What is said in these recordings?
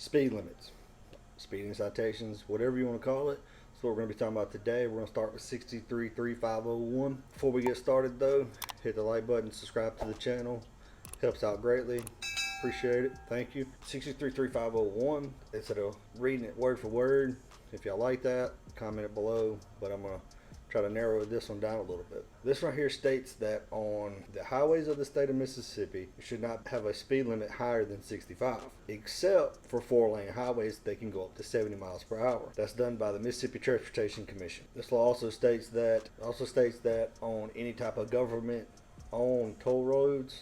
speed limits, speeding citations, whatever you want to call it. That's what we're going to be talking about today. We're going to start with 633501. Before we get started though, hit the like button, subscribe to the channel. Helps out greatly. Appreciate it. Thank you. 633501. Instead of reading it word for word, if y'all like that, comment it below. But I'm going to try to narrow this one down a little bit. This right here states that on the highways of the state of Mississippi, you should not have a speed limit higher than 65, except for 4-lane highways. They can go up to 70 miles per hour. That's done by the Mississippi Transportation Commission. This law also states that on any type of government-owned toll roads,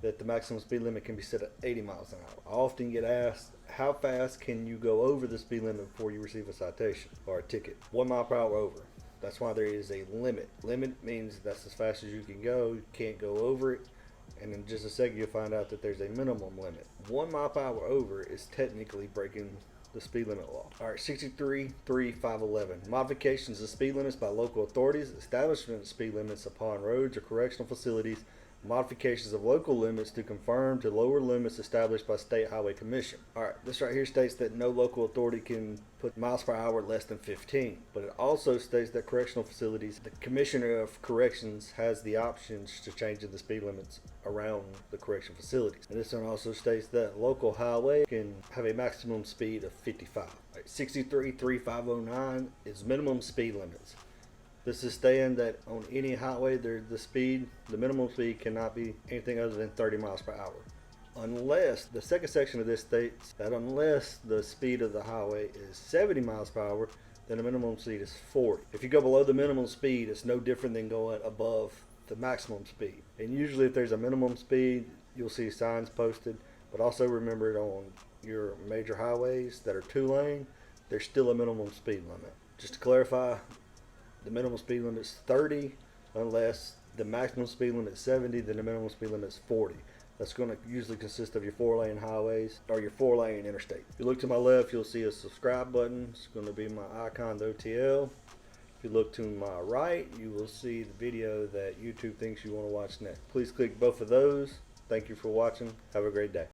that the maximum speed limit can be set at 80 miles an hour. I often get asked, how fast can you go over the speed limit before you receive a citation or a ticket? 1 mile per hour over. That's why there is a limit. Limit means that's as fast as you can go. You can't go over it. And in just a second, you'll find out that there's a minimum limit. 1 mile per hour over is technically breaking the speed limit law. All right, 633511. Modifications of speed limits by local authorities, establishment of speed limits upon roads or correctional facilities, modifications of local limits to conform to lower limits established by State Highway Commission. Alright, this right here states that no local authority can put miles per hour less than 15. But it also states that correctional facilities, the Commissioner of Corrections has the options to change the speed limits around the correction facilities. And this one also states that local highway can have a maximum speed of 55. Alright, 633509 is minimum speed limits. This is saying that on any highway, the minimum speed cannot be anything other than 30 miles per hour. Unless, the second section of this states that unless the speed of the highway is 70 miles per hour, then the minimum speed is 40. If you go below the minimum speed, it's no different than going above the maximum speed. And usually if there's a minimum speed, you'll see signs posted. But also remember, on your major highways that are 2-lane, there's still a minimum speed limit. Just to clarify, the minimum speed limit is 30, unless the maximum speed limit is 70, then the minimum speed limit is 40. That's going to usually consist of your 4-lane highways or your 4-lane interstate. If you look to my left, you'll see a subscribe button. It's going to be my icon, the OTL. If you look to my right, you will see the video that YouTube thinks you want to watch next. Please click both of those. Thank you for watching. Have a great day.